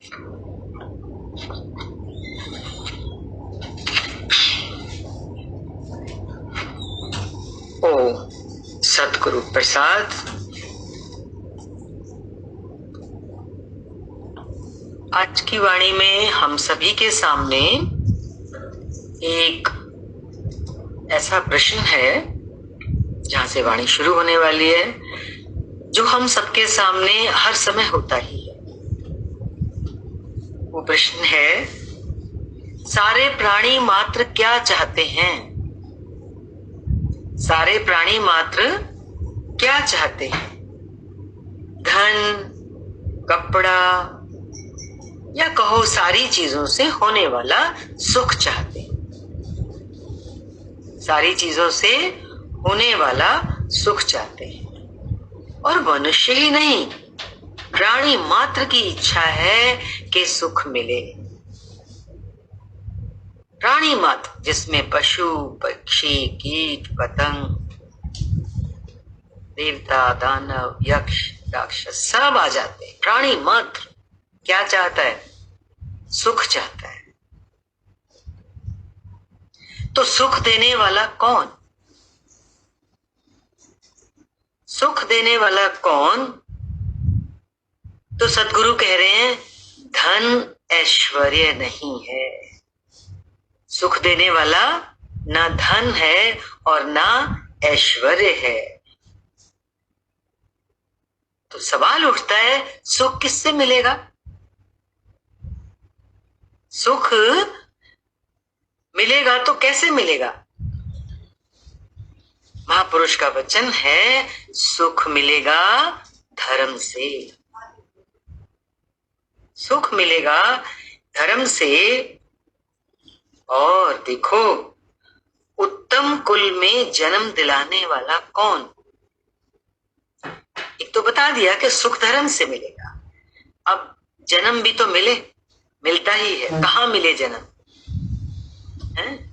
ओ सतगुरु प्रसाद। आज की वाणी में हम सभी के सामने एक ऐसा प्रश्न है जहां से वाणी शुरू होने वाली है, जो हम सबके सामने हर समय होता ही है। वो प्रश्न है, सारे प्राणी मात्र क्या चाहते हैं? सारे प्राणी मात्र क्या चाहते हैं? धन, कपड़ा या कहो सारी चीजों से होने वाला सुख चाहते हैं। सारी चीजों से होने वाला सुख चाहते हैं। और मनुष्य ही नहीं, प्राणी मात्र की इच्छा है कि सुख मिले। प्राणी मात्र, जिसमें पशु, पक्षी, कीट, पतंग, देवता, दानव, यक्ष, राक्षस सब आ जाते हैं। प्राणी मात्र क्या चाहता है? सुख चाहता है। तो सुख देने वाला कौन? सुख देने वाला कौन? तो सतगुरु कह रहे हैं, धन ऐश्वर्य नहीं है। सुख देने वाला ना धन है और ना ऐश्वर्य है। तो सवाल उठता है, सुख किससे मिलेगा? सुख मिलेगा तो कैसे मिलेगा? महापुरुष का वचन है, सुख मिलेगा धर्म से। सुख मिलेगा धर्म से। और देखो, उत्तम कुल में जन्म दिलाने वाला कौन? एक तो बता दिया कि सुख धर्म से मिलेगा। अब जन्म भी तो मिलता ही है। कहाँ मिले जन्म?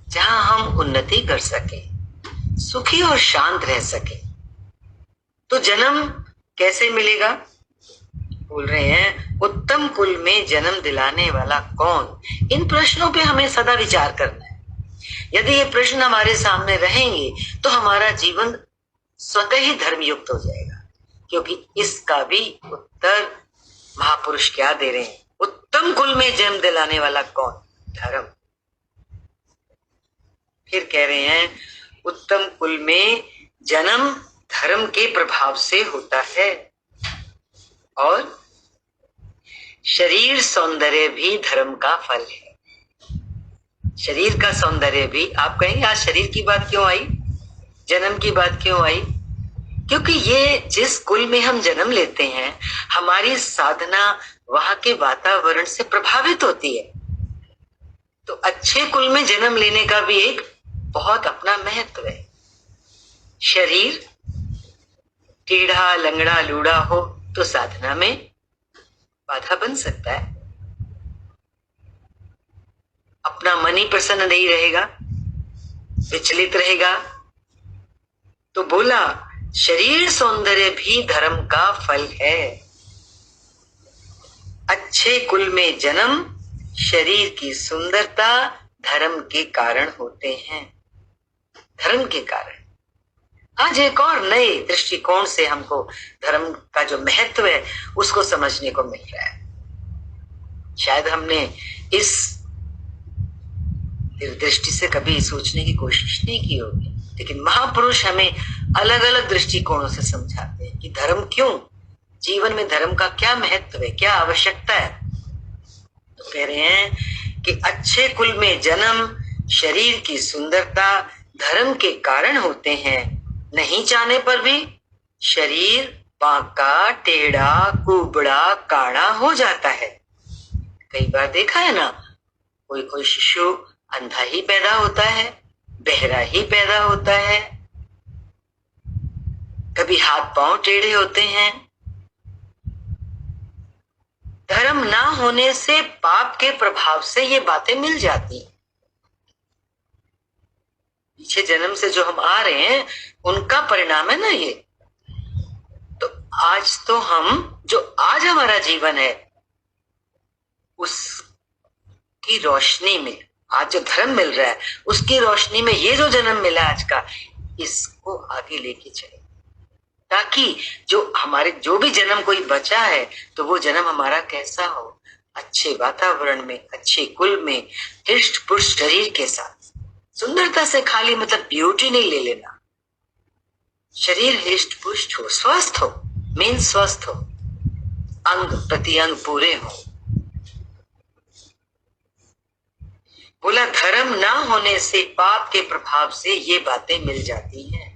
जहां हम उन्नति कर सके, सुखी और शांत रह सके। तो जन्म कैसे मिलेगा? बोल रहे हैं, उत्तम कुल में जन्म दिलाने वाला कौन? इन प्रश्नों पे हमें सदा विचार करना है। यदि ये प्रश्न हमारे सामने रहेंगे तो हमारा जीवन स्वतः ही धर्मयुक्त हो जाएगा, क्योंकि इसका भी उत्तर महापुरुष क्या दे रहे हैं? उत्तम कुल में जन्म दिलाने वाला कौन? धर्म। फिर कह रहे हैं, उत्तम कुल में जन्म धर्म के प्रभाव से होता है। और शरीर सौंदर्य भी धर्म का फल है। शरीर का सौंदर्य भी। आप कहेंगे, आज शरीर की बात क्यों आई, जन्म की बात क्यों आई? क्योंकि ये जिस कुल में हम जन्म लेते हैं, हमारी साधना वहां के वातावरण से प्रभावित होती है। तो अच्छे कुल में जन्म लेने का भी एक बहुत अपना महत्व है। शरीर टेढ़ा, लंगड़ा, लूढ़ा हो तो साधना में बाधा बन सकता है। अपना मन ही प्रसन्न नहीं रहेगा, विचलित रहेगा। तो बोला, शरीर सौंदर्य भी धर्म का फल है। अच्छे कुल में जन्म, शरीर की सुंदरता धर्म के कारण होते हैं। धर्म के कारण। आज एक और नए दृष्टिकोण से हमको धर्म का जो महत्व है उसको समझने को मिल रहा है। शायद हमने इस दृष्टि से कभी सोचने की कोशिश नहीं की होगी, लेकिन महापुरुष हमें अलग अलग दृष्टिकोणों से समझाते हैं कि धर्म क्यों, जीवन में धर्म का क्या महत्व है, क्या आवश्यकता है। तो कह रहे हैं कि अच्छे कुल में जन्म, शरीर की सुंदरता धर्म के कारण होते हैं। नहीं चाहने पर भी शरीर बांका, टेढ़ा, कुबड़ा, काड़ा हो जाता है। कई बार देखा है ना, कोई शिशु अंधा ही पैदा होता है, बहरा ही पैदा होता है, कभी हाथ पांव टेढ़े होते हैं। धर्म ना होने से, पाप के प्रभाव से ये बातें मिल जाती। पीछे जन्म से जो हम आ रहे हैं उनका परिणाम है ना ये। तो आज तो हम, जो आज हमारा जीवन है, उसकी रोशनी में आज जो धर्म मिल रहा है, उसकी रोशनी में ये जो जन्म मिला आज का, इसको आगे लेके चले, ताकि जो भी जन्म कोई बचा है, तो वो जन्म हमारा कैसा हो, अच्छे वातावरण में, अच्छे कुल में, हृष्ट पुष्ट शरीर के साथ। सुंदरता से खाली मतलब ब्यूटी नहीं ले लेना, शरीर हृष्ट पुष्ट हो, स्वस्थ हो, मेन स्वस्थ हो, अंग प्रत्यंग पूरे हो। बोला धर्म ना होने से, पाप के प्रभाव से ये बातें मिल जाती हैं।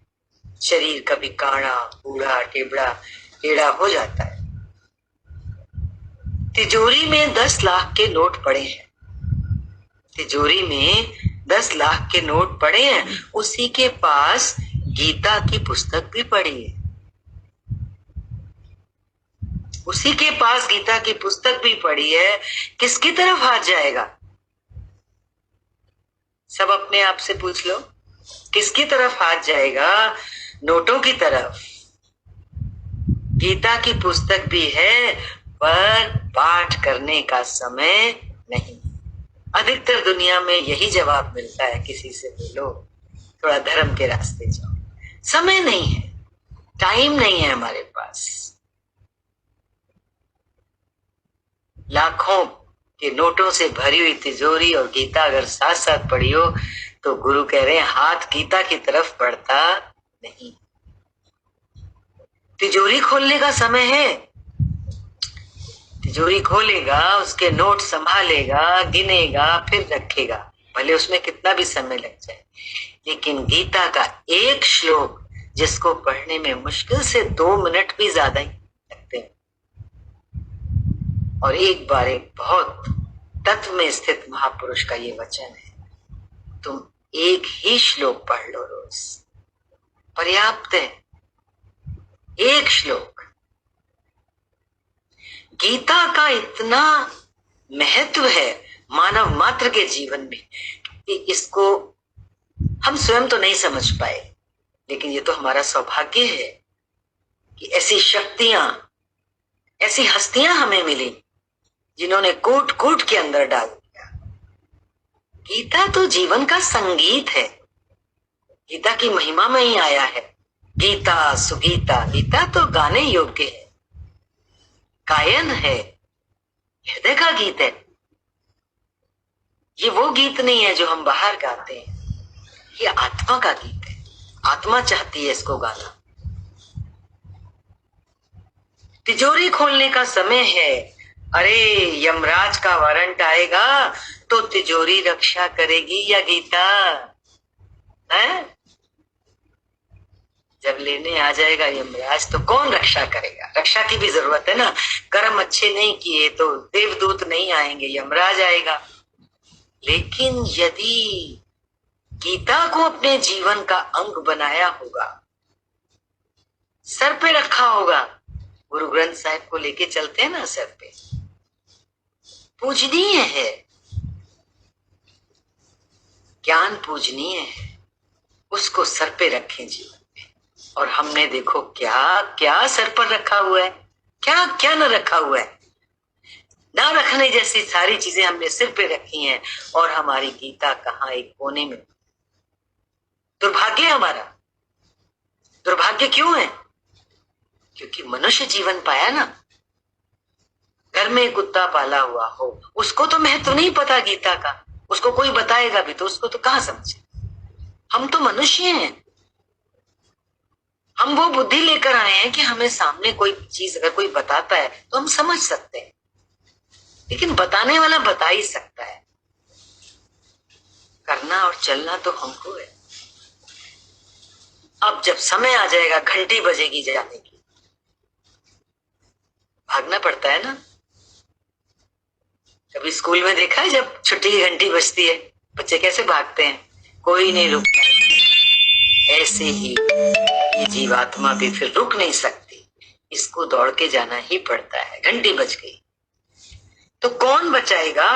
शरीर कभी काड़ा, बूढ़ा, टेबड़ा, टेढ़ा हो जाता है। तिजोरी में 10 लाख के नोट पड़े हैं, तिजोरी में 10 लाख के नोट पड़े हैं, उसी के पास गीता की पुस्तक भी पड़ी है, उसी के पास गीता की पुस्तक भी पड़ी है। किसकी तरफ हाथ जाएगा? सब अपने आप से पूछ लो, किसकी तरफ हाथ जाएगा? नोटों की तरफ। गीता की पुस्तक भी है, पर पाठ करने का समय नहीं। अधिकतर दुनिया में यही जवाब मिलता है, किसी से बोलो थोड़ा धर्म के रास्ते जाओ, समय नहीं है, टाइम नहीं है हमारे पास। लाखों के नोटों से भरी हुई तिजोरी और गीता अगर साथ साथ पड़ी हो, तो गुरु कह रहे हैं हाथ गीता की तरफ बढ़ता नहीं। तिजोरी खोलने का समय है, तिजोरी खोलेगा, उसके नोट संभालेगा, गिनेगा, फिर रखेगा, भले उसमें कितना भी समय लग जाए। लेकिन गीता का एक श्लोक जिसको पढ़ने में मुश्किल से 2 मिनट भी ज्यादा ही लगते हैं, और एक बार एक बहुत तत्व में स्थित महापुरुष का ये वचन है, तुम एक ही श्लोक पढ़ लो रोज, पर्याप्त है, एक श्लोक। गीता का इतना महत्व है मानव मात्र के जीवन में कि इसको हम स्वयं तो नहीं समझ पाए, लेकिन ये तो हमारा सौभाग्य है कि ऐसी शक्तियां, ऐसी हस्तियां हमें मिली जिन्होंने कूट कूट के अंदर डाल दिया। गीता तो जीवन का संगीत है, गीता की महिमा में ही आया है, गीता सुगीता। गीता तो गाने योग्य है, गायन है, हृदय का गीत है। ये वो गीत नहीं है जो हम बाहर गाते हैं, ये आत्मा का गीत है, आत्मा चाहती है इसको गाना। तिजोरी खोलने का समय है। अरे यमराज का वारंट आएगा तो तिजोरी रक्षा करेगी या गीता है? जब लेने आ जाएगा यमराज तो कौन रक्षा करेगा? रक्षा की भी जरूरत है ना, कर्म अच्छे नहीं किए तो देवदूत नहीं आएंगे, यमराज आएगा। लेकिन यदि गीता को अपने जीवन का अंग बनाया होगा, सर पे रखा होगा, गुरु ग्रंथ साहिब को लेके चलते हैं ना सर पे, पूजनीय है, ज्ञान पूजनीय है, उसको सर पे रखें जीवन में। और हमने देखो क्या क्या सर पर रखा हुआ है, क्या क्या न रखा हुआ है। ना रखने जैसी सारी चीजें हमने सिर पे रखी हैं, और हमारी गीता कहाँ एक कोने में। दुर्भाग्य हमारा, दुर्भाग्य क्यों है? क्योंकि मनुष्य जीवन पाया ना, घर में कुत्ता पाला हुआ हो, उसको तो महत्व नहीं पता गीता का, उसको कोई बताएगा भी तो उसको तो कहां समझे। हम तो मनुष्य हैं, हम वो बुद्धि लेकर आए हैं कि हमें सामने कोई चीज अगर कोई बताता है तो हम समझ सकते हैं, लेकिन बताने वाला बता ही सकता है, करना और चलना तो हमको है। अब जब समय आ जाएगा, घंटी बजेगी जाने की, भागना पड़ता है ना। कभी स्कूल में देखा है जब छुट्टी की घंटी बजती है बच्चे कैसे भागते हैं, कोई नहीं रुकता। ऐसे ही ये जीवात्मा भी फिर रुक नहीं सकती, इसको दौड़ के जाना ही पड़ता है। घंटी बज गई तो कौन बचाएगा?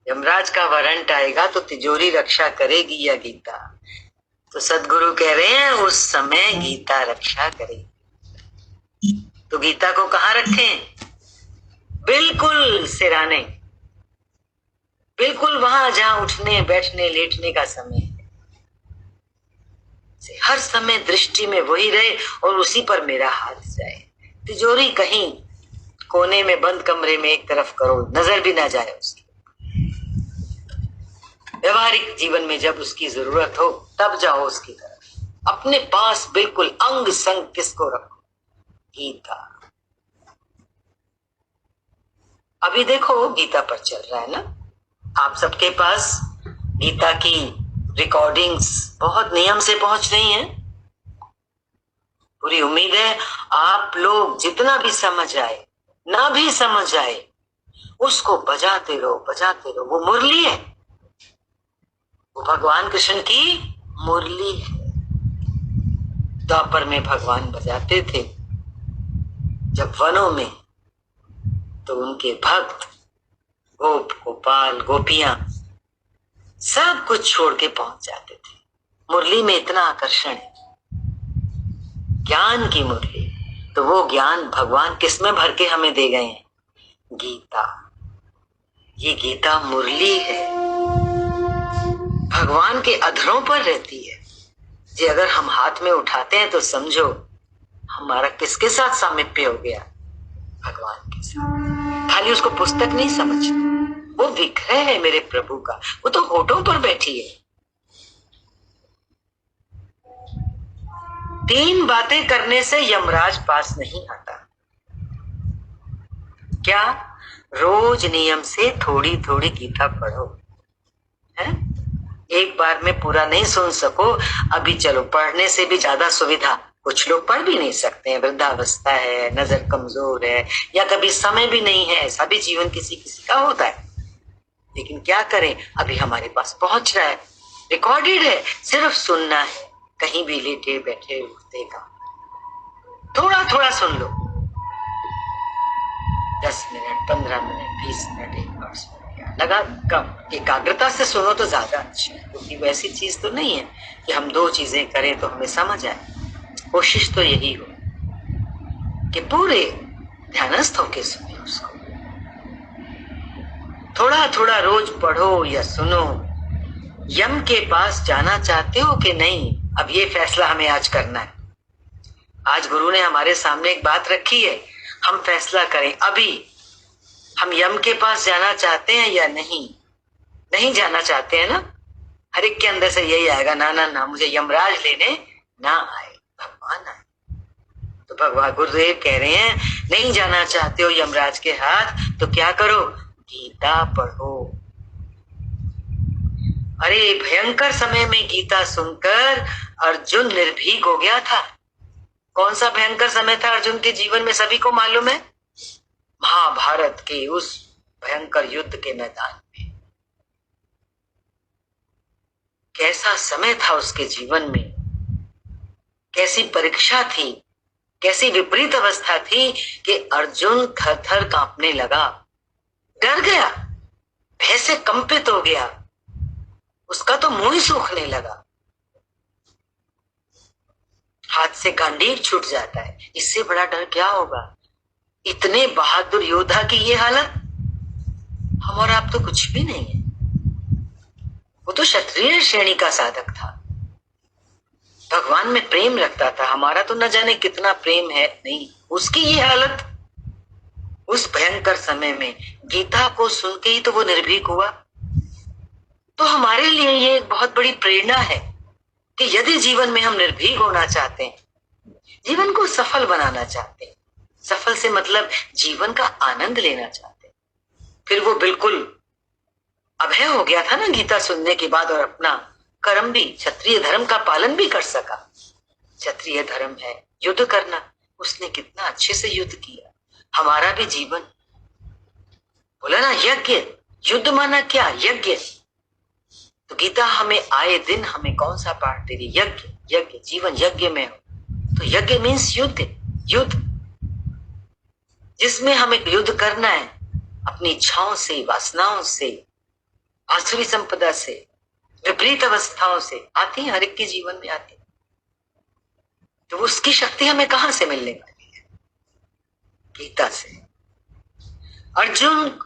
यमराज का वारंट आएगा तो तिजोरी रक्षा करेगी या गीता? तो सदगुरु कह रहे हैं उस समय गीता रक्षा करेगी। तो गीता को कहाँ रखें? बिल्कुल सिराने, बिल्कुल वहां जहां उठने बैठने लेटने का समय है, हर समय दृष्टि में वही रहे और उसी पर मेरा हाथ जाए। तिजोरी कहीं कोने में बंद कमरे में एक तरफ करो, नजर भी ना जाए उसकी। व्यवहारिक जीवन में जब उसकी जरूरत हो तब जाओ उसकी तरफ। अपने पास बिल्कुल अंग संग किसको रखो? गीता। अभी देखो गीता पर चल रहा है ना, आप सबके पास गीता की रिकॉर्डिंग्स बहुत नियम से पहुंच रही हैं। पूरी उम्मीद है आप लोग जितना भी समझ आए ना भी समझ आए उसको बजाते रहो। वो मुरली है, वो भगवान कृष्ण की मुरली है। द्वापर में भगवान बजाते थे जब वनों में, तो उनके भक्त गोप गोपाल गोपियां सब कुछ छोड़ के पहुंच जाते थे। मुरली में इतना आकर्षण है, ज्ञान की मुरली। तो वो ज्ञान भगवान किस में भर के हमें दे गए हैं? गीता। ये गीता मुरली है, भगवान के अधरों पर रहती है। जी अगर हम हाथ में उठाते हैं तो समझो हमारा किसके साथ सामिप्य हो गया? भगवान के साथ। खाली उसको पुस्तक नहीं समझते, वो विग्रह है मेरे प्रभु का, वो तो होठों पर बैठी है। 3 बातें करने से यमराज पास नहीं आता। क्या? रोज नियम से थोड़ी थोड़ी गीता पढ़ो, है? एक बार में पूरा नहीं सुन सको, अभी चलो पढ़ने से भी ज्यादा सुविधा, कुछ लोग पढ़ भी नहीं सकते हैं, वृद्धावस्था है, नजर कमजोर है, या कभी समय भी नहीं है, ऐसा भी जीवन किसी किसी का होता है। लेकिन क्या करें, अभी हमारे पास पहुंच रहा है, रिकॉर्डेड है, सिर्फ सुनना है। कहीं भी लेटे बैठे उठते का थोड़ा थोड़ा सुन लो, 10 मिनट 15 मिनट 20 मिनट, 1 बार सुनो, लगा कम एकाग्रता से सुनो तो ज्यादा अच्छा है, क्योंकि वैसी चीज तो नहीं है कि हम 2 चीजें करें तो हमें समझ आए। कोशिश तो यही हो कि पूरे ध्यानस्थ होके सुने उसको। थोड़ा थोड़ा रोज पढ़ो या सुनो। यम के पास जाना चाहते हो कि नहीं? अब ये फैसला हमें आज करना है। आज गुरु ने हमारे सामने एक बात रखी है, हम फैसला करें अभी, हम यम के पास जाना चाहते हैं या नहीं? नहीं जाना चाहते हैं ना? हर एक के अंदर से यही आएगा, ना ना ना, मुझे यमराज लेने ना आए, भगवान आए। तो भगवान गुरुदेव कह रहे हैं नहीं जाना चाहते हो यमराज के हाथ, तो क्या करो? गीता पढ़ो। अरे भयंकर समय में गीता सुनकर अर्जुन निर्भीक हो गया था। कौन सा भयंकर समय था अर्जुन के जीवन में? सभी को मालूम है, महाभारत के उस भयंकर युद्ध के मैदान में। कैसा समय था उसके जीवन में, कैसी परीक्षा थी, कैसी विपरीत अवस्था थी कि अर्जुन थर थर कांपने लगा, डर गया, भय से कंपित हो गया, उसका तो मुंह ही सूखने लगा, हाथ से गांडीव छूट जाता है। इससे बड़ा डर क्या होगा? इतने बहादुर योद्धा की ये हालत। हम और आप तो कुछ भी नहीं है, वो तो क्षत्रिय श्रेणी का साधक था, भगवान में प्रेम रखता था, हमारा तो न जाने कितना प्रेम है नहीं। उसकी ये हालत उस भयंकर समय में, गीता को सुन के ही तो वो निर्भीक हुआ। तो हमारे लिए ये एक बहुत बड़ी प्रेरणा है कि यदि जीवन में हम निर्भीक होना चाहते हैं, जीवन को सफल बनाना चाहते हैं, सफल से मतलब जीवन का आनंद लेना चाहते हैं, फिर वो बिल्कुल अभय हो गया था ना गीता सुनने के बाद, और अपना कर्म भी, क्षत्रिय धर्म का पालन भी कर सका। क्षत्रिय धर्म है युद्ध करना, उसने कितना अच्छे से युद्ध किया। हमारा भी जीवन, बोला ना यज्ञ, युद्ध माना क्या? यज्ञ। तो गीता हमें आए दिन हमें कौन सा पाठ दे रही? यज्ञ। यज्ञ, जीवन यज्ञ में हो, तो यज्ञ मीन्स युद्ध। युद्ध जिसमें हमें युद्ध करना है अपनी इच्छाओं से, वासनाओं से, आसुरी संपदा से, विपरीत अवस्थाओं से आती है, हर एक के जीवन में आती है। तो उसकी शक्ति हमें कहां से मिलने वाली है? गीता से। अर्जुन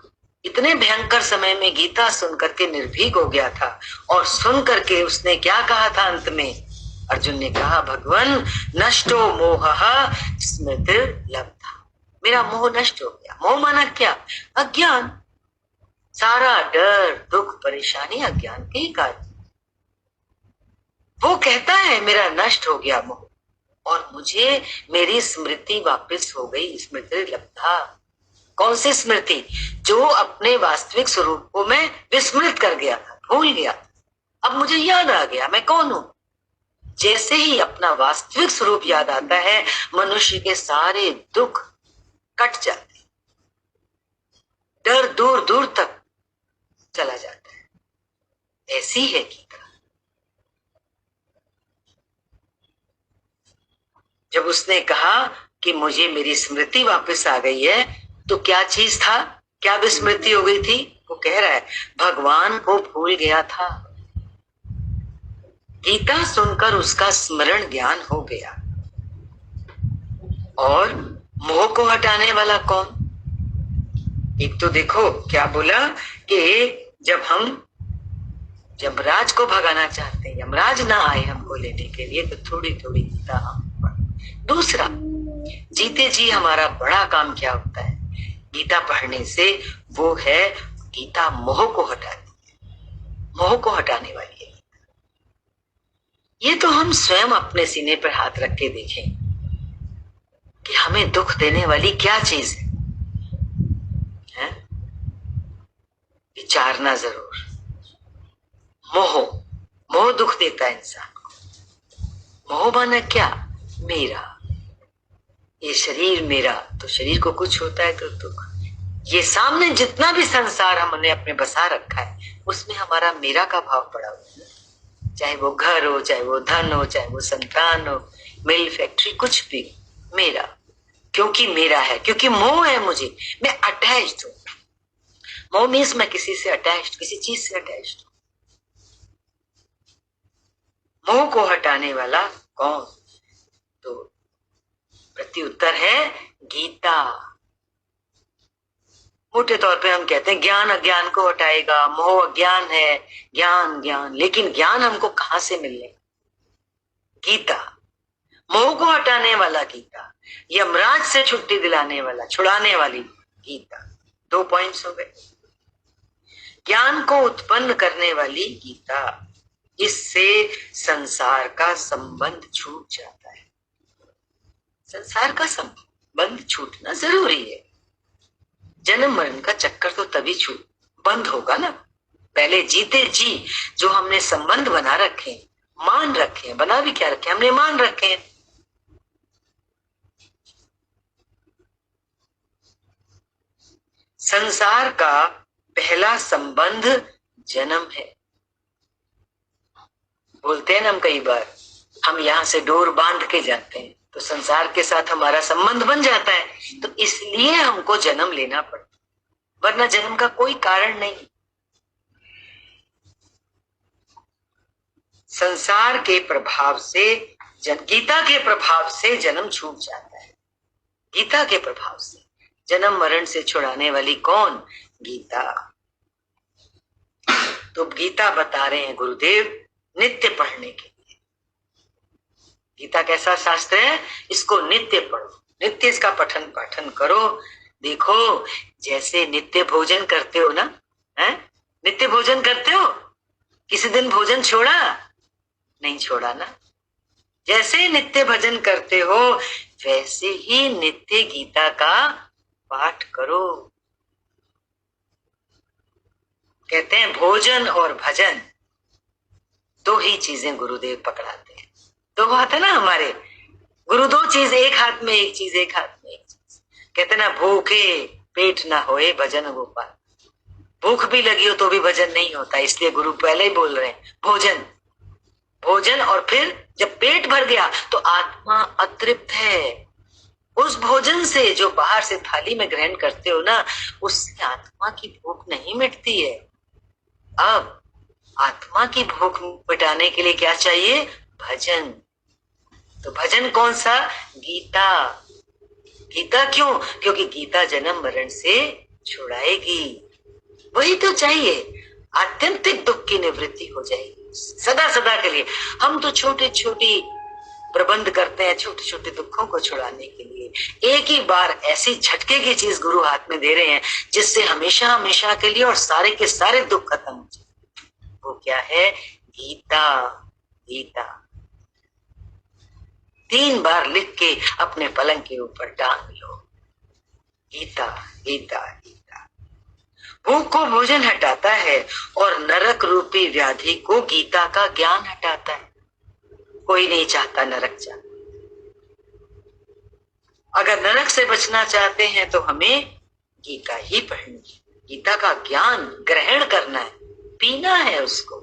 इतने भयंकर समय में गीता सुन करके निर्भीक हो गया था, और सुन करके उसने क्या कहा था अंत में? अर्जुन ने कहा, भगवान नष्टो मोहः स्मृतिर्लब्धा। मेरा मोह नष्ट हो गया। मोह माना क्या? अज्ञान। सारा डर दुख परेशानी अज्ञान के ही कारण। वो कहता है मेरा नष्ट हो गया मोह, और मुझे मेरी स्मृति वापस हो गई। स्मृति लब्धा। कौन सी स्मृति? जो अपने वास्तविक स्वरूप को मैं विस्मृत कर गया था, भूल गया था। अब मुझे याद आ गया मैं कौन हूं। जैसे ही अपना वास्तविक स्वरूप याद आता है, मनुष्य के सारे दुख कट जाते, डर दूर दूर तक चला जाता है। ऐसी है गीता। जब उसने कहा कि मुझे मेरी स्मृति वापस आ गई है, तो क्या चीज था? क्या विस्मृति हो गई थी? वो कह रहा है भगवान को भूल गया था। गीता सुनकर उसका स्मरण ज्ञान हो गया। और मोह को हटाने वाला कौन? एक तो देखो क्या बोला कि जब हम यमराज को भगाना चाहते हैं, यमराज ना आए हमको लेने के लिए, तो थोड़ी थोड़ी गीता हम पढ़ें। दूसरा, जीते जी हमारा बड़ा काम क्या होता है गीता पढ़ने से? वो है गीता मोह को हटाती है, मोह को हटाने वाली है। ये तो हम स्वयं अपने सीने पर हाथ रख के देखें कि हमें दुख देने वाली क्या चीज है? विचारना जरूर। मोह, मोह दुख देता है इंसान को। मोह माना क्या? मेरा, ये शरीर मेरा, तो शरीर को कुछ होता है तो दुख। ये सामने जितना भी संसार हमने अपने बसा रखा है, उसमें हमारा मेरा का भाव पड़ा हुआ है। चाहे वो घर हो, चाहे वो धन हो, चाहे वो संतान हो, मिल फैक्ट्री, कुछ भी मेरा। क्योंकि मेरा है, क्योंकि मोह है मुझे, मैं अटैच्ड हूं। मोह मीन्स मैं किसी से अटैच्ड, किसी चीज से अटैच्ड। मोह को हटाने वाला कौन? तो प्रत्युत्तर है गीता। मोटे तौर पे हम कहते हैं ज्ञान अज्ञान को हटाएगा, मोह अज्ञान है, ज्ञान ज्ञान। लेकिन ज्ञान हमको कहां से मिलने? गीता। मोह को हटाने वाला गीता, यमराज से छुट्टी दिलाने वाला, छुड़ाने वाली गीता। 2 पॉइंट्स हो गए। ज्ञान को उत्पन्न करने वाली गीता, इससे संसार का संबंध छूट जाता है। संसार का संबंध छूटना जरूरी है। जन्म मरण का चक्कर तो तभी बंद होगा ना। पहले जीते जी जो हमने संबंध बना रखे, मान रखे, बना भी क्या रखे, हमने मान रखे। संसार का पहला संबंध जन्म है। बोलते हैं ना हम कई बार, हम यहां से डोर बांध के जाते हैं तो संसार के साथ हमारा संबंध बन जाता है। तो इसलिए हमको जन्म लेना पड़ता, वरना जन्म का कोई कारण नहीं। संसार के प्रभाव से, गीता के प्रभाव से जन्म छूट जाता है। गीता के प्रभाव से जन्म मरण से छुड़ाने वाली कौन? गीता। तो गीता बता रहे हैं गुरुदेव नित्य पढ़ने के लिए। गीता कैसा शास्त्र है? इसको नित्य पढ़ो, नित्य इसका पठन पाठन करो। देखो जैसे नित्य भोजन करते हो ना, है? नित्य भोजन करते हो? किसी दिन भोजन छोड़ा? नहीं छोड़ा ना। जैसे नित्य भजन करते हो, वैसे ही नित्य गीता का पाठ करो। कहते हैं भोजन और भजन 2 ही चीजें गुरुदेव पकड़ाते हैं। 2 हाथ है ना हमारे गुरु, 2 चीज एक हाथ में, एक चीज एक हाथ में, एक चीज। कहते ना भूखे पेट ना होए भजन गोपाल। भूख भी लगी हो तो भी भजन नहीं होता, इसलिए गुरु पहले ही बोल रहे हैं भोजन, भोजन। और फिर जब पेट भर गया तो आत्मा अतृप्त है। उस भोजन से जो बाहर से थाली में ग्रहण करते हो ना, उससे आत्मा की भूख नहीं मिटती है। अब आत्मा की भूख मिटाने के लिए क्या चाहिए? भजन। तो भजन कौन सा? गीता। गीता क्यों? क्योंकि गीता जन्म मरण से छुड़ाएगी। वही तो चाहिए, आत्यंतिक दुख की निवृत्ति हो जाएगी सदा सदा के लिए। हम तो छोटे छोटी प्रबंध करते हैं छोटे छोटे दुखों को छुड़ाने के लिए। एक ही बार ऐसी झटके की चीज गुरु हाथ में दे रहे हैं जिससे हमेशा हमेशा के लिए और सारे के सारे दुख खत्म हो जाए। वो क्या है? गीता। गीता 3 बार लिख के अपने पलंग के ऊपर टांग लो। गीता गीता गीता। भूख को भोजन हटाता है और नरक रूपी व्याधि को गीता का ज्ञान हटाता है। कोई नहीं चाहता नरक जाना। अगर नरक से बचना चाहते हैं तो हमें गीता ही पढ़नी है, गीता का ज्ञान ग्रहण करना है, पीना है उसको।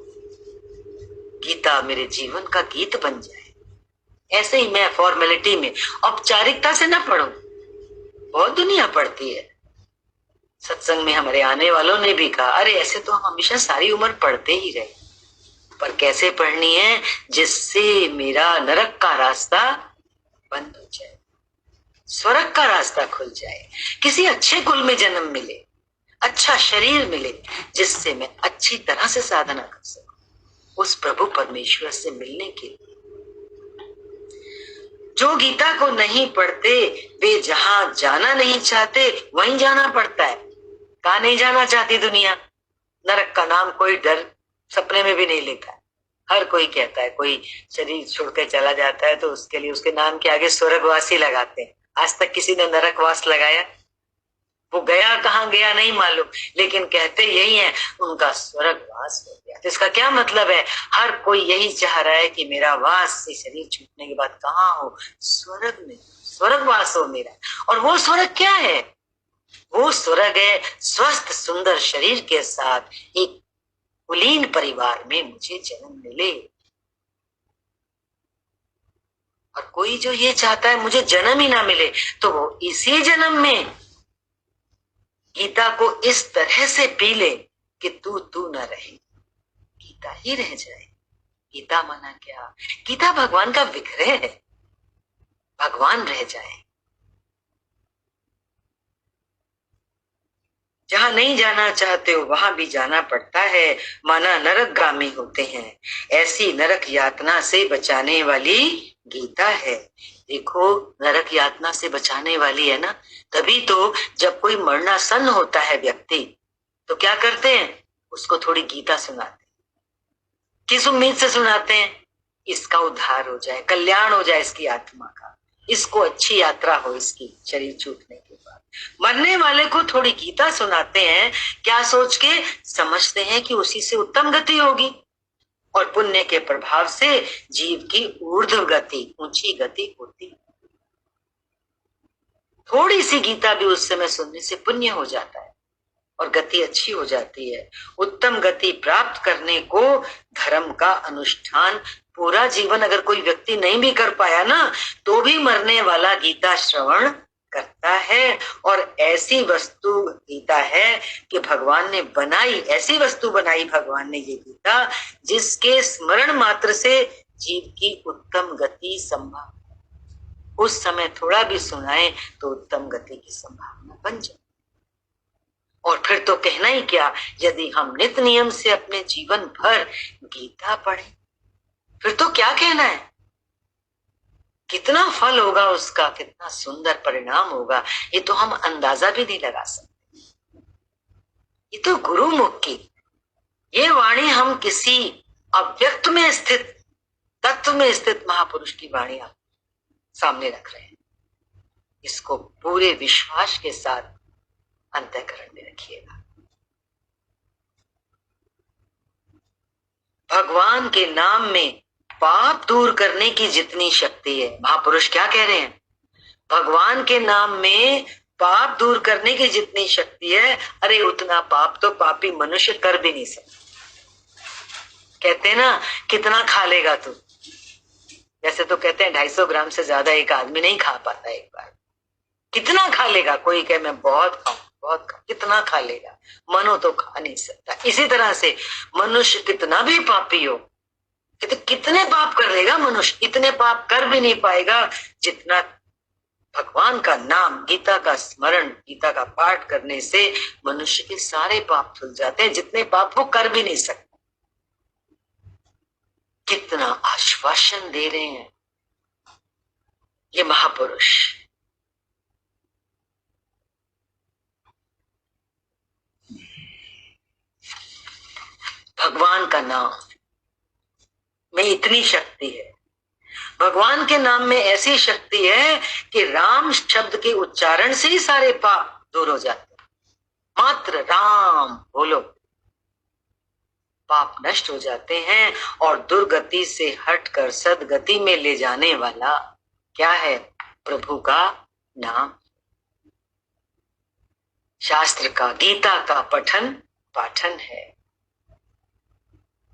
गीता मेरे जीवन का गीत बन जाए। ऐसे ही मैं फॉर्मेलिटी में औपचारिकता से ना पढ़ूं। बहुत दुनिया पढ़ती है। सत्संग में हमारे आने वालों ने भी कहा, अरे ऐसे तो हम हमेशा सारी उम्र पढ़ते ही रहे, पर कैसे पढ़नी है जिससे मेरा नरक का रास्ता बंद हो जाए, स्वर्ग का रास्ता खुल जाए, किसी अच्छे कुल में जन्म मिले, अच्छा शरीर मिले, जिससे मैं अच्छी तरह से साधना कर सकूं उस प्रभु परमेश्वर से मिलने के लिए। जो गीता को नहीं पढ़ते वे जहां जाना नहीं चाहते वहीं जाना पड़ता है। कहां नहीं जाना चाहती दुनिया? नरक का नाम कोई डर सपने में भी नहीं लेता है। हर कोई कहता है, कोई शरीर छोड़कर चला जाता है तो उसके लिए उसके नाम के आगे स्वर्गवासी लगाते हैं। आज तक किसी ने नरकवास लगाया? वो गया कहाँ गया नहीं मालूम, लेकिन कहते यही है उनका स्वर्गवास हो गया। तो इसका क्या मतलब है? हर कोई यही चाह रहा है कि मेरा वास से शरीर छूटने के बाद कहाँ हो? स्वर्ग में, स्वर्गवास हो मेरा। और वो स्वर्ग क्या है? वो स्वर्ग है स्वस्थ सुंदर शरीर के साथ एक कुलीन परिवार में मुझे जन्म मिले। और कोई जो ये चाहता है मुझे जन्म ही ना मिले, तो वो इसी जन्म में गीता को इस तरह से पी ले कि तू न रहे, गीता ही रह जाए। गीता माना क्या? गीता भगवान का विग्रह है, भगवान रह जाए। जहां नहीं जाना चाहते हो वहां भी जाना पड़ता है, माना नरकगामी होते हैं। ऐसी नरक यातना से बचाने वाली गीता है। देखो, नरक यातना से बचाने वाली है ना। तभी तो जब कोई मरणासन होता है व्यक्ति, तो क्या करते हैं? उसको थोड़ी गीता सुनाते हैं। किस उम्मीद से सुनाते हैं? इसका उद्धार हो जाए, कल्याण हो जाए इसकी आत्मा का, इसको अच्छी यात्रा हो इसकी शरीर छूटने के बाद। मरने वाले को थोड़ी गीता सुनाते हैं, क्या सोच के? समझते हैं कि उसी से उत्तम गति होगी और पुण्य के प्रभाव से जीव की ऊर्ध्व गति, ऊंची गति होती। थोड़ी सी गीता भी उस समय सुनने से पुण्य हो जाता है और गति अच्छी हो जाती है। उत्तम गति प्राप्त करने को धर्म का अनुष्ठान पूरा जीवन अगर कोई व्यक्ति नहीं भी कर पाया ना, तो भी मरने वाला गीता श्रवण करता है। और ऐसी वस्तु गीता है कि भगवान ने बनाई, ऐसी वस्तु बनाई भगवान ने ये गीता, जिसके स्मरण मात्र से जीव की उत्तम गति संभव। उस समय थोड़ा भी सुनाए तो उत्तम गति की संभावना बन जाए। और फिर तो कहना ही क्या, यदि हम नित्य नियम से अपने जीवन भर गीता पढ़ें, फिर तो क्या कहना है, कितना फल होगा उसका, कितना सुंदर परिणाम होगा, ये तो हम अंदाजा भी नहीं लगा सकते। ये तो गुरु मुख की ये वाणी, हम किसी अव्यक्त में स्थित, तत्व में स्थित महापुरुष की वाणी आप सामने रख रहे हैं। इसको पूरे विश्वास के साथ अंतःकरण में रखिएगा। भगवान के नाम में पाप दूर करने की जितनी शक्ति है, महापुरुष क्या कह रहे हैं? भगवान के नाम में पाप दूर करने की जितनी शक्ति है, अरे उतना पाप तो पापी मनुष्य कर भी नहीं सकता। कहते हैं ना, कितना खा लेगा तू? जैसे तो कहते हैं 250 ग्राम से ज्यादा एक आदमी नहीं खा पाता एक बार। कितना खा लेगा? कोई कहे मैं बहुत खाऊं, बहुत खा, कितना खा लेगा? मनो तो खा नहीं सकता। इसी तरह से मनुष्य कितना भी पापी हो, कितने पाप कर लेगा मनुष्य, इतने पाप कर भी नहीं पाएगा जितना भगवान का नाम, गीता का स्मरण, गीता का पाठ करने से मनुष्य के सारे पाप धुल जाते हैं, जितने पाप वो कर भी नहीं सकते। कितना आश्वासन दे रहे हैं ये महापुरुष। भगवान का नाम में इतनी शक्ति है, भगवान के नाम में ऐसी शक्ति है कि राम शब्द के उच्चारण से ही सारे पाप दूर हो जाते हैं। मात्र राम बोलो, पाप नष्ट हो जाते हैं और दुर्गति से हटकर सदगति में ले जाने वाला क्या है? प्रभु का नाम। शास्त्र का, गीता का पठन पाठन है।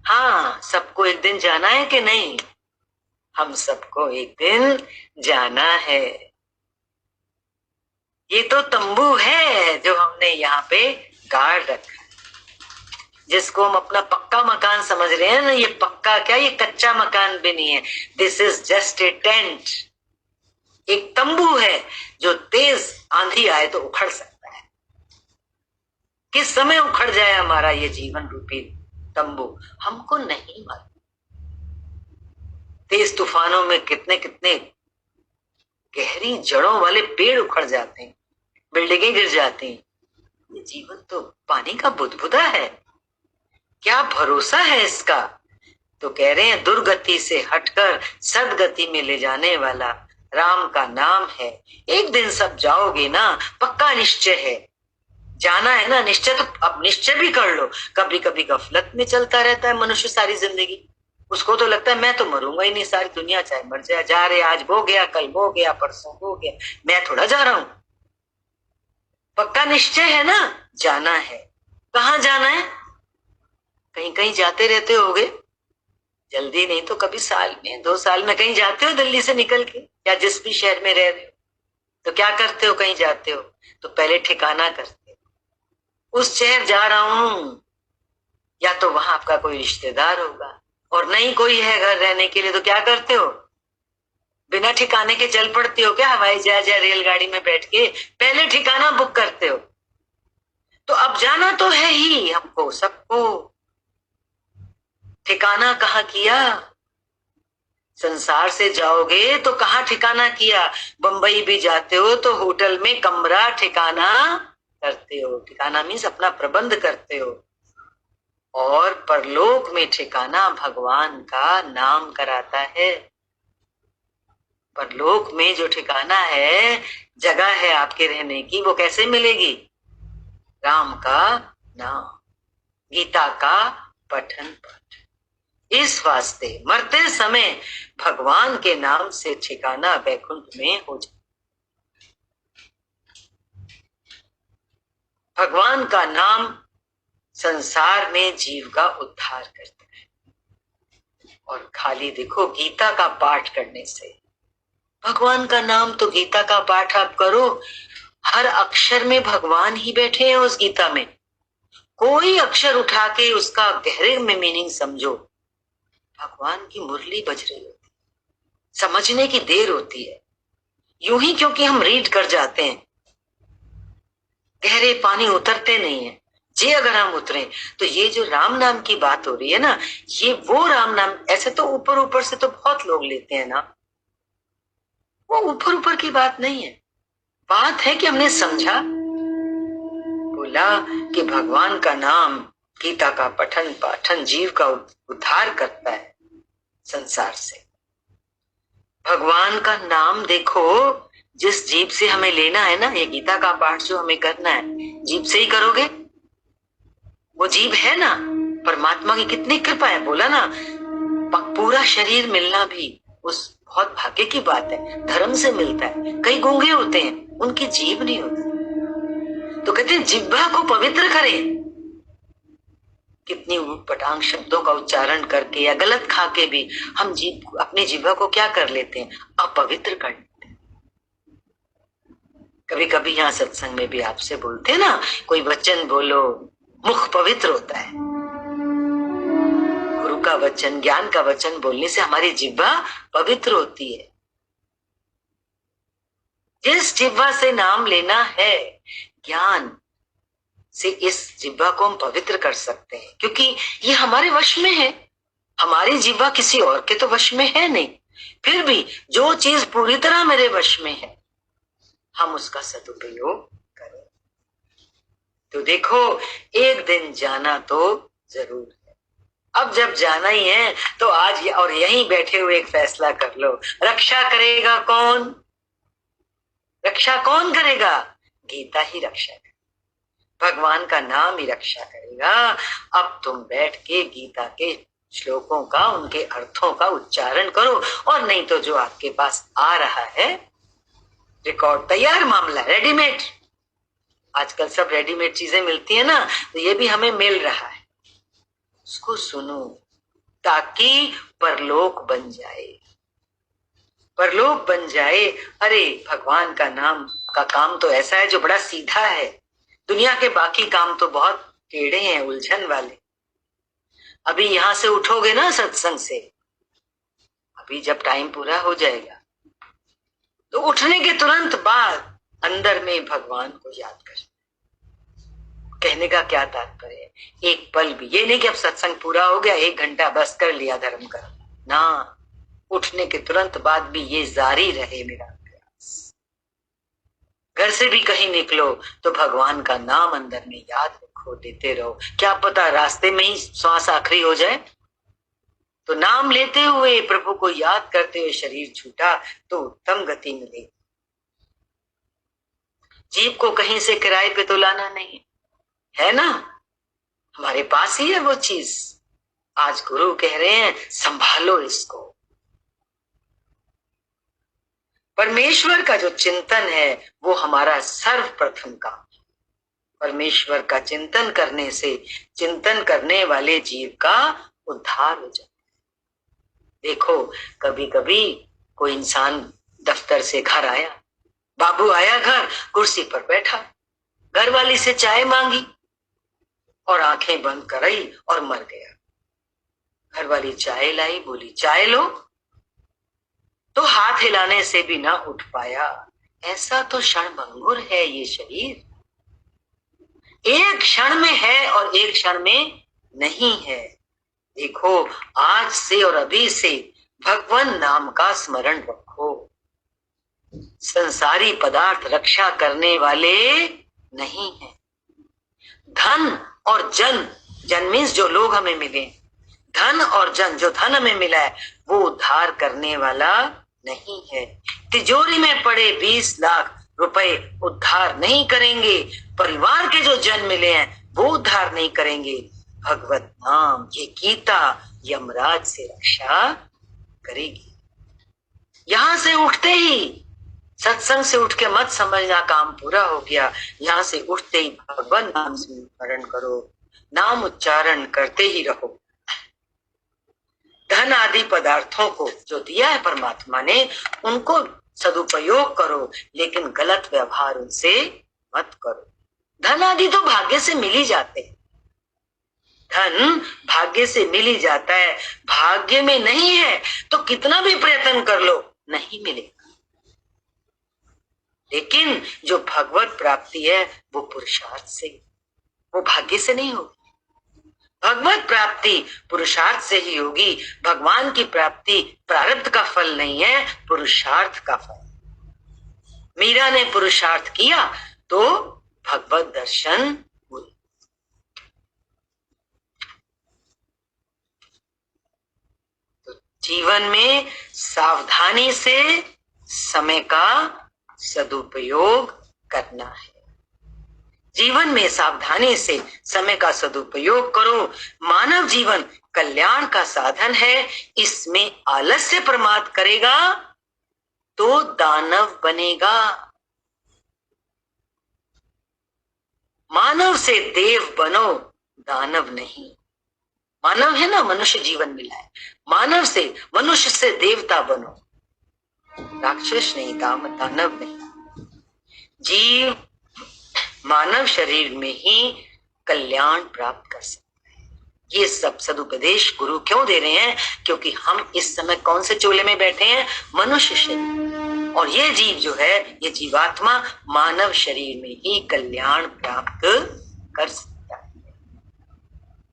हाँ, सबको एक दिन जाना है कि नहीं? हम सबको एक दिन जाना है। ये तो तंबू है जो हमने यहाँ पे गाड़ रखा है, जिसको हम अपना पक्का मकान समझ रहे हैं ना। ये पक्का क्या, ये कच्चा मकान भी नहीं है। This is just a tent, एक तंबू है जो तेज आंधी आए तो उखड़ सकता है। किस समय उखड़ जाए हमारा ये जीवन रूपी तंबू, हमको नहीं मालूम। तेज तूफानों में कितने कितने गहरी जड़ों वाले पेड़ उखड़ जाते हैं, बिल्डिंगें गिर जाती हैं। ये जीवन तो पानी का बुदबुदा है, क्या भरोसा है इसका? तो कह रहे हैं दुर्गति से हटकर सदगति में ले जाने वाला राम का नाम है। एक दिन सब जाओगे ना, पक्का निश्चय है, जाना है ना। निश्चय तो अब निश्चय भी कर लो। कभी कभी गफलत में चलता रहता है मनुष्य सारी जिंदगी, उसको तो लगता है मैं तो मरूंगा ही नहीं, सारी दुनिया चाहे मर जाए, जा रहे आज वो गया, कल वो गया, परसों वो गया, मैं थोड़ा जा रहा हूं। पक्का निश्चय है ना, जाना है। कहाँ जाना है? कहीं कहीं जाते रहते होगे, जल्दी नहीं तो कभी साल में 2 साल में कहीं जाते हो दिल्ली से निकल के, या जिस भी शहर में रह रहे हो। तो क्या करते हो? कहीं जाते हो तो पहले ठिकाना करते हो, उस शहर जा रहा हूं, या तो वहां आपका कोई रिश्तेदार होगा और नहीं कोई है घर रहने के लिए, तो क्या करते हो? बिना ठिकाने के चल पड़ते हो क्या? हवाई जहाज या रेलगाड़ी में बैठ के पहले ठिकाना बुक करते हो। तो अब जाना तो है ही हमको सबको। ठिकाना कहाँ किया? संसार से जाओगे तो कहाँ ठिकाना किया? बंबई भी जाते हो तो होटल में कमरा ठिकाना करते हो। ठिकाना मीन्स अपना प्रबंध करते हो। और परलोक में ठिकाना भगवान का नाम कराता है। परलोक में जो ठिकाना है, जगह है आपके रहने की, वो कैसे मिलेगी? राम का नाम, गीता का पठन पाठ। इस वास्ते मरते समय भगवान के नाम से ठिकाना वैकुंठ में हो जाए। भगवान का नाम संसार में जीव का उद्धार करता है। और खाली देखो गीता का पाठ करने से, भगवान का नाम तो गीता का पाठ आप करो, हर अक्षर में भगवान ही बैठे हैं उस गीता में। कोई अक्षर उठा के उसका गहरे में मीनिंग समझो, भगवान की मुरली बज रही होती, समझने की देर होती है। यूं ही क्योंकि हम रीड कर जाते हैं, गहरे पानी उतरते नहीं है। जे अगर हम उतरे तो ये जो राम नाम की बात हो रही है ना, ये वो राम नाम, ऐसे तो ऊपर ऊपर से तो बहुत लोग लेते हैं ना, वो ऊपर ऊपर की बात नहीं है। बात है कि हमने समझा, बोला कि भगवान का नाम, गीता का पठन पाठन जीव का उद्धार करता है संसार से। भगवान का नाम देखो, जिस जीव से हमें लेना है ना, ये गीता का पाठ जो हमें करना है, जीव से ही करोगे। वो जीव है ना, परमात्मा की कितनी कृपा है। बोला ना, पूरा शरीर मिलना भी उस बहुत भाग्य की बात है, धर्म से मिलता है। कई गूंगे होते हैं, उनकी जीभ नहीं होती, तो कहते हैं जिह्वा को पवित्र करें। कितनी पटांग शब्दों का उच्चारण करके या गलत खा के भी हम अपनी जिह्वा को क्या कर लेते हैं? अपवित्र कर लेते हैं। कभी कभी यहाँ सत्संग में भी आपसे बोलते हैं ना, कोई वचन बोलो, मुख पवित्र होता है। गुरु का वचन, ज्ञान का वचन बोलने से हमारी जिह्वा पवित्र होती है। जिस जिह्वा से नाम लेना है, ज्ञान से इस जिह्वा को हम पवित्र कर सकते हैं, क्योंकि ये हमारे वश में है। हमारी जिह्वा किसी और के तो वश में है नहीं। फिर भी जो चीज पूरी तरह मेरे वश में है, हम उसका सदुपयोग करें। तो देखो, एक दिन जाना तो जरूर है। अब जब जाना ही है तो आज और यहीं बैठे हुए एक फैसला कर लो, रक्षा करेगा कौन? रक्षा कौन करेगा? गीता ही रक्षा करेगा, भगवान का नाम ही रक्षा करेगा। अब तुम बैठ के गीता के श्लोकों का, उनके अर्थों का उच्चारण करो, और नहीं तो जो आपके पास आ रहा है रिकॉर्ड तैयार, मामला रेडीमेड। आजकल सब रेडीमेड चीजें मिलती है ना, तो ये भी हमें मिल रहा है, उसको सुनो ताकि परलोक बन जाए। परलोक बन जाए। अरे भगवान का नाम का काम तो ऐसा है जो बड़ा सीधा है। दुनिया के बाकी काम तो बहुत टेढ़े हैं, उलझन वाले। अभी यहां से उठोगे ना सत्संग से, अभी जब टाइम पूरा हो जाएगा तो उठने के तुरंत बाद अंदर में भगवान को याद कर। कहने का क्या तात्पर्य है? एक पल भी ये नहीं कि अब सत्संग पूरा हो गया, 1 घंटा बस कर लिया धर्म का ना, उठने के तुरंत बाद भी ये जारी रहे मेरा प्रयास। घर से भी कहीं निकलो तो भगवान का नाम अंदर में याद रखो, देते रहो। क्या पता रास्ते में ही श्वास आखिरी हो जाए, तो नाम लेते हुए, प्रभु को याद करते हुए शरीर छूटा तो उत्तम गति मिलेगी। जीव को कहीं से किराए पे तो लाना नहीं है ना, हमारे पास ही है वो चीज। आज गुरु कह रहे हैं संभालो इसको। परमेश्वर का जो चिंतन है वो हमारा सर्वप्रथम काम है। परमेश्वर का चिंतन करने से चिंतन करने वाले जीव का उद्धार हो जाता है। देखो, कभी कभी कोई इंसान दफ्तर से घर आया, बाबू आया घर, कुर्सी पर बैठा, घर वाली से चाय मांगी और आंखें बंद कराई और मर गया। घर वाली चाय लाई, बोली चाय लो, तो हाथ हिलाने से भी ना उठ पाया। ऐसा तो क्षणभंगुर है ये शरीर, एक क्षण में है और एक क्षण में नहीं है। देखो, आज से और अभी से भगवान नाम का स्मरण रखो। संसारी पदार्थ रक्षा करने वाले नहीं है। धन और जन, जन मीन्स जो लोग हमें मिले, धन और जन, जो धन हमें मिला है वो उद्धार करने वाला नहीं है। तिजोरी में पड़े 20 लाख रुपए उद्धार नहीं करेंगे। परिवार के जो जन मिले हैं वो उद्धार नहीं करेंगे। भगवत नाम, ये गीता यमराज से रक्षा करेगी। यहां से उठते ही, सत्संग से उठ के मत समझना काम पूरा हो गया। यहां से उठते ही भगवान नाम स्मरण करो, नाम उच्चारण करते ही रहो। धन आदि पदार्थों को जो दिया है परमात्मा ने, उनको सदुपयोग करो, लेकिन गलत व्यवहार उनसे मत करो। धन आदि तो भाग्य से मिल ही जाते हैं, धन भाग्य से मिल ही जाता है। भाग्य में नहीं है तो कितना भी प्रयत्न कर लो नहीं मिलेगा। लेकिन जो भगवत प्राप्ति है वो पुरुषार्थ से, वो भाग्य से नहीं होगी। भगवत प्राप्ति पुरुषार्थ से ही होगी। भगवान की प्राप्ति प्रारब्ध का फल नहीं है, पुरुषार्थ का फल। मीरा ने पुरुषार्थ किया तो भगवत दर्शन हुए। तो जीवन में सावधानी से समय का सदुपयोग करना है। जीवन में सावधानी से समय का सदुपयोग करो। मानव जीवन कल्याण का साधन है, इसमें आलस्य प्रमाद करेगा तो दानव बनेगा। मानव से देव बनो, दानव नहीं। मानव है ना, मनुष्य जीवन मिला है, मानव से, मनुष्य से देवता बनो, राक्षस नहीं, दानव नहीं। जीव मानव शरीर में ही कल्याण प्राप्त कर सकता है। ये सब सदुपदेश गुरु क्यों दे रहे हैं? क्योंकि हम इस समय कौन से चोले में बैठे हैं? मनुष्य शरीर। और ये जीव जो है, ये जीवात्मा मानव शरीर में ही कल्याण प्राप्त कर सकता है।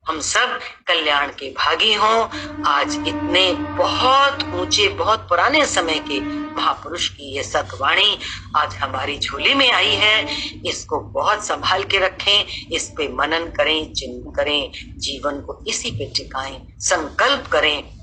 हम सब कल्याण के भागी हों। आज इतने बहुत ऊंचे, बहुत पुराने समय के महापुरुष की ये सतवाणी आज हमारी झोली में आई है। इसको बहुत संभाल के रखें, इस पे मनन करें, चिंतन करें, जीवन को इसी पे टिकाएं, संकल्प करें